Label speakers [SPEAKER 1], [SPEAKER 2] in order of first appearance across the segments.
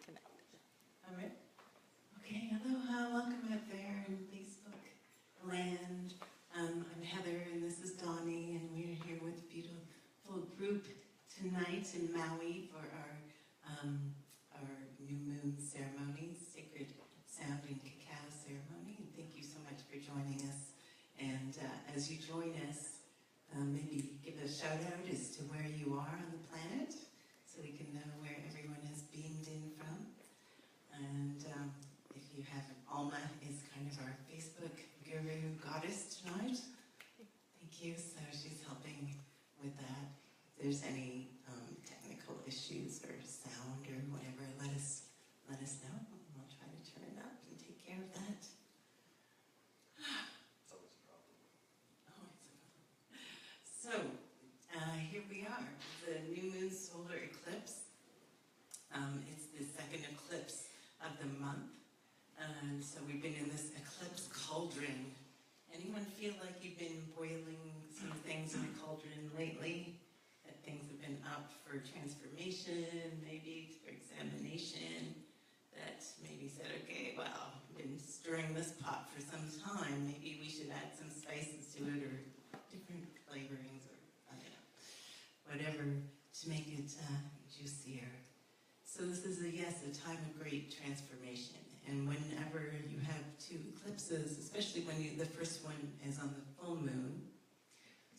[SPEAKER 1] connect.
[SPEAKER 2] All right. Okay, aloha, welcome out there in Facebook land. I'm Heather and this is Donny, and we're here with a beautiful group tonight in Maui for our new moon ceremony, Sacred Sound and Cacao ceremony. And thank you so much for joining us. And as you join us, maybe give a shout out as to where you are on the planet, so we can know where everyone has beamed in from. And if you haven't, Alma is kind of our Facebook guru goddess tonight. Thank you. So she's helping with that. If there's any technical issues or sound or whatever, let us know. We'll try to turn it up and take care of that.
[SPEAKER 3] It's always a problem.
[SPEAKER 2] Oh, it's a problem. So, here we are, the new moon solar eclipse. It's the second eclipse of the month. And so we've been in this eclipse cauldron. Anyone feel like you've been boiling some things in the cauldron lately? That things have been up for transformation, maybe for examination? That maybe said, okay, well, I've been stirring this pot for some time. Maybe we should add some spices to it or different flavorings or, I don't know, whatever to make it juicier. So this is, a time of great transformation. And whenever you have two eclipses, especially when the first one is on the full moon,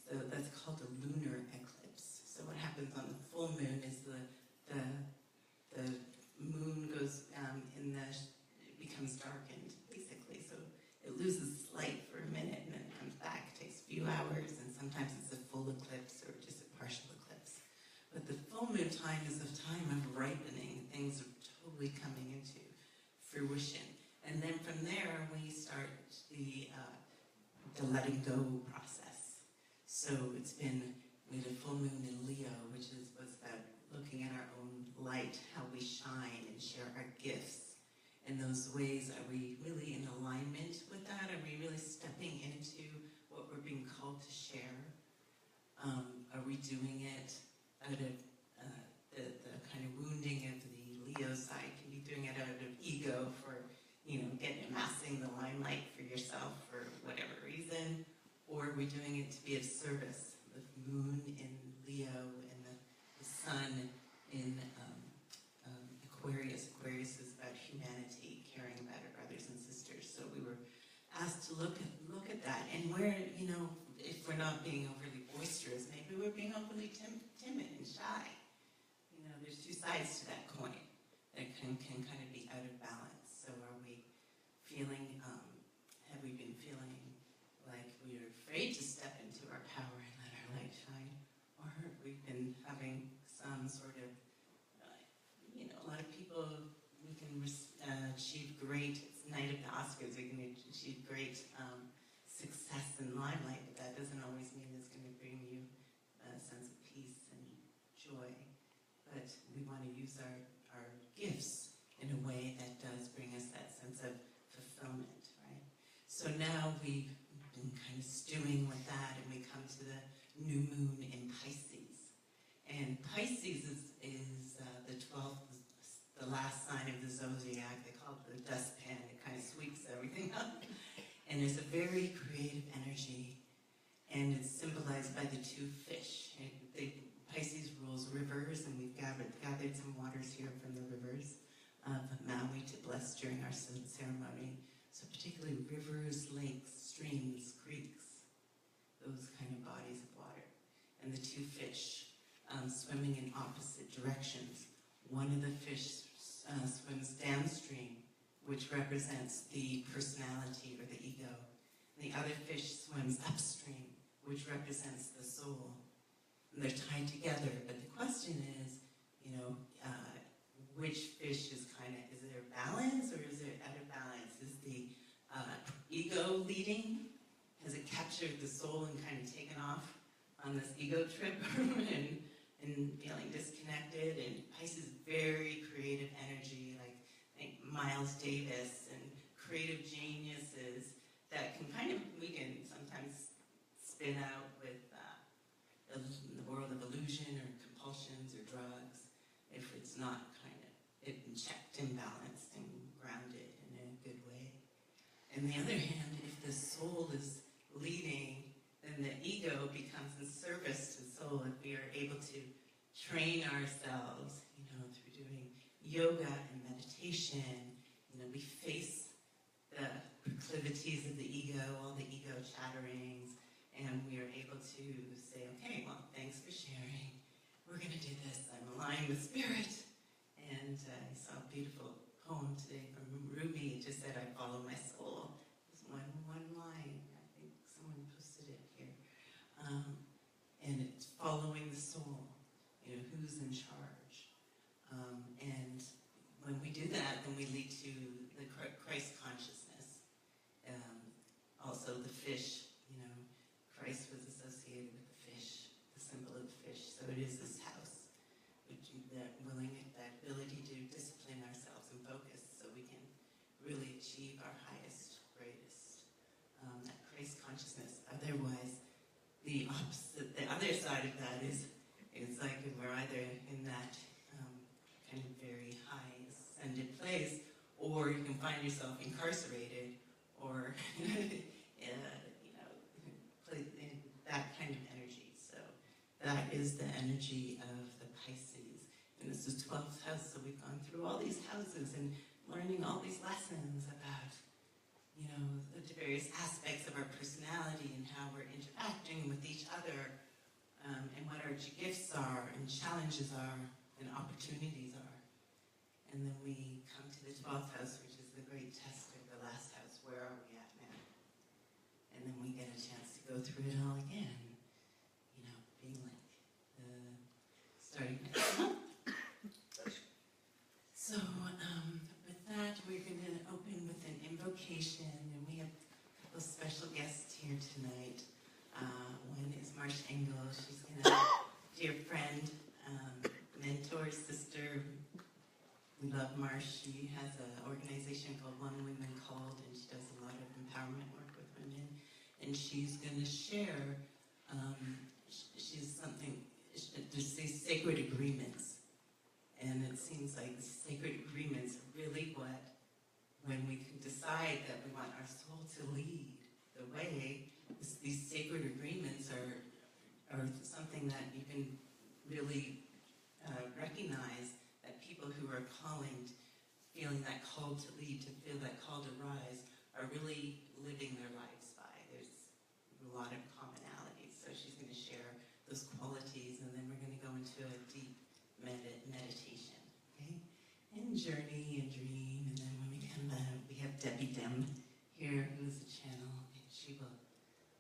[SPEAKER 2] so that's called a lunar eclipse. So what happens on the full moon is the moon goes it becomes darkened, basically. So it loses light for a minute and then it comes back. It takes a few hours, and sometimes it's a full eclipse or just a partial eclipse. But the full moon time is a time of ripening. Things are totally coming into fruition. And then from there, we start the letting go process. So it's been, we had a full moon in Leo, which was about looking at our own light, how we shine and share our gifts. In those ways, are we really in alignment with that? Are we really stepping into what we're being called to share? Are we doing it out of the kind of wounding of the Leo side? Can be doing it out of ego for, amassing the limelight for yourself for whatever reason? Or are we doing it to be of service? The moon in Leo and the sun in Aquarius. Aquarius is about humanity, caring about our brothers and sisters. So we were asked to look at that. And where, if we're not being overly boisterous, maybe we're being overly timid and shy. There's two sides to that coin that can kind of be out of balance. So are we feeling, have we been feeling like we're afraid to step into our power and let our light shine? Or have we been having some sort of, a lot of people, we can achieve great, it's the night of the Oscars, we can achieve great success and limelight, but that doesn't always mean it's going to bring you a sense of peace and joy. But we want to use our gifts in a way that does bring us that sense of fulfillment, right? So now we've been kind of stewing with that, and we come to the new moon in Pisces. And Pisces is the 12th, the last sign of the zodiac. They call it the dustpan. It kind of sweeps everything up. And there's a very creative energy, and it's symbolized by the two fish. Pisces rules rivers, and we've gathered some waters here from the rivers of Maui to bless during our ceremony. So particularly rivers, lakes, streams, creeks, those kind of bodies of water. And the two fish swimming in opposite directions. One of the fish swims downstream, which represents the personality or the ego. And the other fish swims upstream, which represents the soul. And they're tied together, but the question is, which fish is there balance or is it out of balance? Is the ego leading? Has it captured the soul and kind of taken off on this ego trip and feeling disconnected? And Pisces, very creative energy, like Miles Davis and creative geniuses that we can sometimes spin out with the world of illusion or compulsions or drugs if it's not in check. and balanced and grounded in a good way. On the other hand, if the soul is leading, then the ego becomes in service to the soul. If we are able to train ourselves, through doing yoga and meditation, we face the proclivities of the ego, all the ego chatterings, and we are able to say, okay, well, thanks for sharing. We're going to do this. I'm aligned with spirit. And I saw a beautiful poem today from Ruby. It just said, I follow my soul. It's one line. I think someone posted it here. And it's following the soul. Who's in charge. And when we do that, then we lead to the Christ consciousness. Also the fish, Christ was associated with the fish, the symbol of the fish. So it is this house, that ability to discipline ourselves and focus so we can really achieve our highest, greatest, that Christ consciousness. Otherwise, the opposite, the other side of that is like we're either in that kind of very high ascended place, or you can find yourself incarcerated, or that kind of energy. So that is the energy of the Pisces. And this is 12th house, so we've gone through all these houses and learning all these lessons about, the various aspects of our personality and how we're interacting with each other, and what our gifts are and challenges are and opportunities are. And then we come to the 12th house, which is the great test of the last house. Where are we at now? And then we get a chance to go through it all again. Being like starting next month. So with that, we're going to open with an invocation, and we have a couple special guests here tonight. One is Marsh, Engle. She's a dear friend, mentor, sister. We love Marsh. She has an organization called One Women Called, and she does a lot of empowerment work with women. And she's going to share, there's these sacred agreements. And it seems like the sacred agreements are really when we can decide that we want our soul to lead the way, these sacred agreements are something that you can really recognize, that people who are feeling that call to lead, to feel that call to rise, are really living their lives by. There's a lot of commonalities. So she's going to share those qualities, and then we're going to go into a deep meditation, okay? And journey and dream, and then when we come back, we have Dehm here, who's a channel, and she will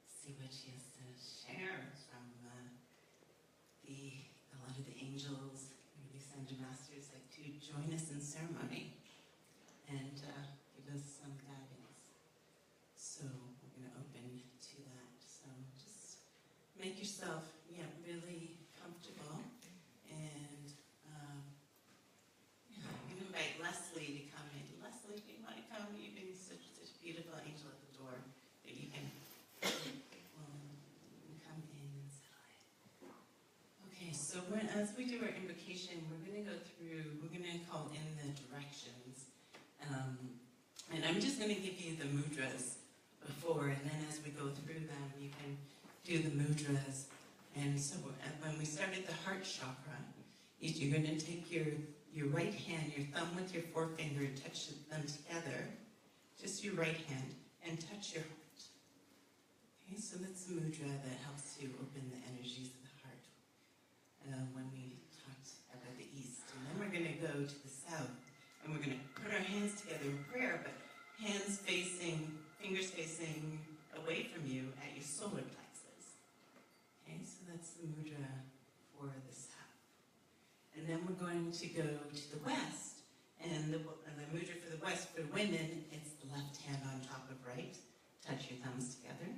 [SPEAKER 2] see what she has to share from a lot of the angels, the Ascended Masters, like to join us in ceremony and give us some guidance. So we're going to open to that. So just make yourself, really comfortable, and you can invite Leslie to come in. Leslie, if you want to come, you've been such a beautiful angel at the door that you can come in and settle in. Okay, so as we do our invocation, we're going to call in the directions. And I'm just going to give you the mudras before, and then as we go through them, you can do the mudras. And so when we start at the heart chakra, you're going to take your right hand, your thumb with your forefinger, touch them together, just your right hand, and touch your heart. Okay, so that's the mudra that helps to open the energies of the heart. When we talked about the east. And then we're going to go to the south, and we're going to put our hands together in prayer, but fingers facing away from you at your solar plexus. Okay, so that's the mudra for the south. And then we're going to go to the west, and the mudra for the west, for women, it's the left hand on top of right. Touch your thumbs together.